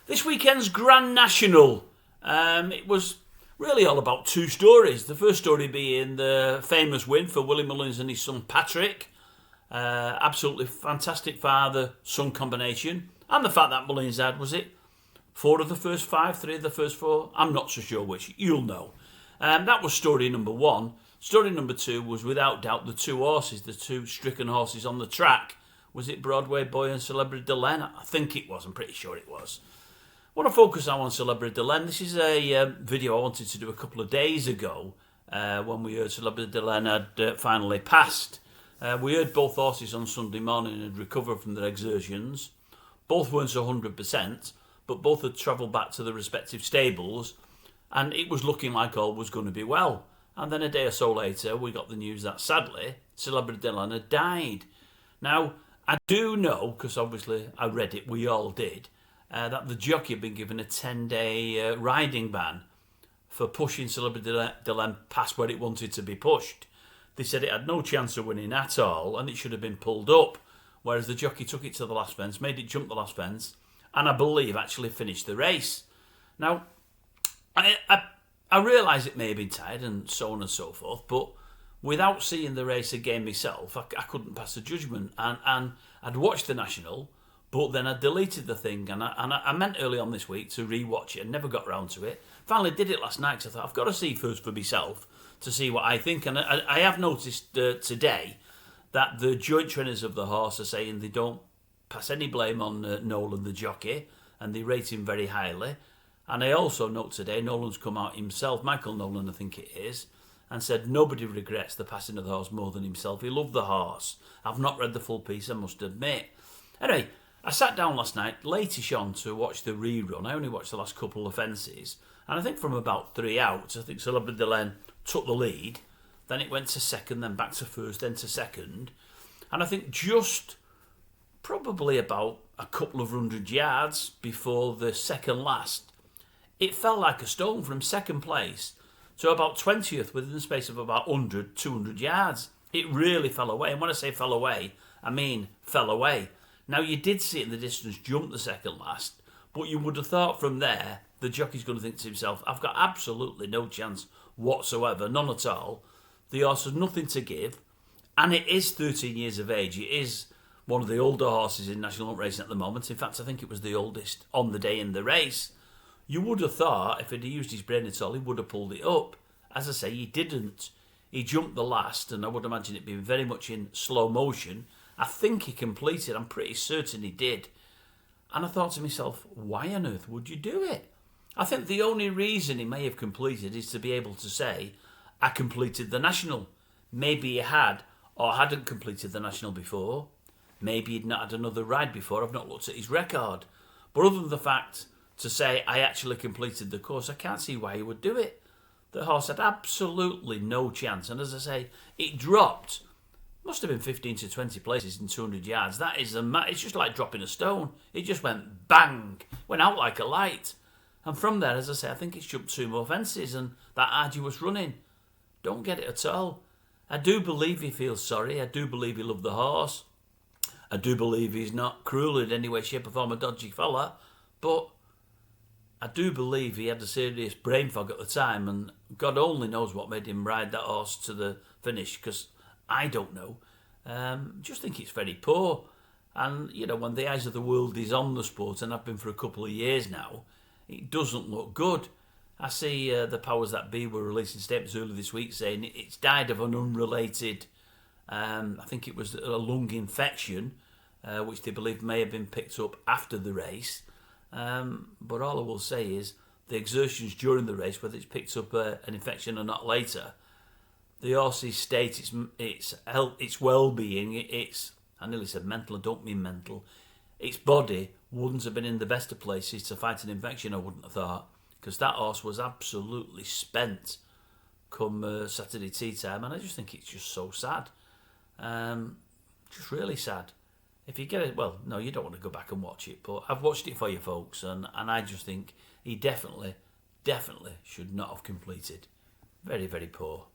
This weekend's Grand National, it was really all about two stories. The first story being the famous win for Willie Mullins and his son Patrick. Absolutely fantastic father-son combination. And the fact that Mullins had, was it 4 of the first 5, 3 of the first 4? I'm not so sure which. You'll know. That was story number 1. Story number 2 was without doubt the two horses, the two stricken horses on the track. Was it Broadway Boy and Celebrity Delaine? I think it was. I'm pretty sure it was. I want to focus now on Celebrity Delaine. This is a video I wanted to do a couple of days ago when we heard Celebrity Delaine had finally passed. We heard both horses on Sunday morning had recovered from their exertions. Both weren't 100%, but both had travelled back to their respective stables, and it was looking like all was going to be well. And then a day or so later, we got the news that sadly, Celebrity Delaine had died. Now, I do know, because obviously I read it, we all did, that the jockey had been given a 10-day riding ban for pushing Celebrity Delaine past where it wanted to be pushed. They said it had no chance of winning at all and it should have been pulled up, whereas the jockey took it to the last fence, made it jump the last fence, and I believe actually finished the race. Now, I realise it may have been tired and so on and so forth, but without seeing the race again myself, I couldn't pass a judgment. And I'd watched the National, but then I deleted the thing, and I meant early on this week to re-watch it and never got round to it. Finally did it last night because I thought I've got to see first for myself to see what I think. And I have noticed today that the joint trainers of the horse are saying they don't pass any blame on Nolan, the jockey, and they rate him very highly. And I also note today Nolan's come out himself, Michael Nolan I think it is, and said nobody regrets the passing of the horse more than himself. He loved the horse. I've not read the full piece, I must admit. Anyway, I sat down last night, late-ish on, to watch the rerun. I only watched the last couple of fences. And I think from about 3 outs, I think Celebrity Delaine took the lead. Then it went to second, then back to first, then to second. And I think just probably about a couple of 100 yards before the second last, it fell like a stone from second place to about 20th within the space of about 100, 200 yards. It really fell away. And when I say fell away, I mean fell away. Now, you did see it in the distance jump the second last, but you would have thought from there the jockey's going to think to himself, I've got absolutely no chance whatsoever, none at all. The horse has nothing to give, and it is 13 years of age. It is one of the older horses in national racing at the moment. In fact, I think it was the oldest on the day in the race. You would have thought if he'd used his brain at all, he would have pulled it up. As I say, he didn't. He jumped the last, and I would imagine it being very much in slow motion. I think he completed, I'm pretty certain he did. And I thought to myself, why on earth would you do it? I think the only reason he may have completed is to be able to say, I completed the National. Maybe he had or hadn't completed the National before. Maybe he'd not had another ride before. I've not looked at his record. But other than the fact to say, I actually completed the course, I can't see why he would do it. The horse had absolutely no chance. And as I say, it dropped. Must have been 15 to 20 places in 200 yards. That is it's just like dropping a stone. It just went bang, went out like a light. And from there, as I say, I think it's jumped 2 more fences, and that arduous running, don't get it at all. I do believe he feels sorry. I do believe he loved the horse. I do believe he's not cruel in any way, shape or form, a dodgy fella. But I do believe he had a serious brain fog at the time, and God only knows what made him ride that horse to the finish, because I don't know. Just think it's very poor. And, you know, when the eyes of the world is on the sport, and I've been for a couple of years now, it doesn't look good. I see the powers that be were releasing statements earlier this week saying it's died of an unrelated, I think it was a lung infection, which they believe may have been picked up after the race. But all I will say is the exertions during the race, whether it's picked up an infection or not later, the horse's state, its health, its well-being, its, I nearly said mental, I don't mean mental, its body wouldn't have been in the best of places to fight an infection, I wouldn't have thought, because that horse was absolutely spent come Saturday tea time, and I just think it's just so sad. Just really sad. If you get it, well, no, you don't want to go back and watch it, but I've watched it for you folks, and I just think he definitely should not have completed. Very, very poor.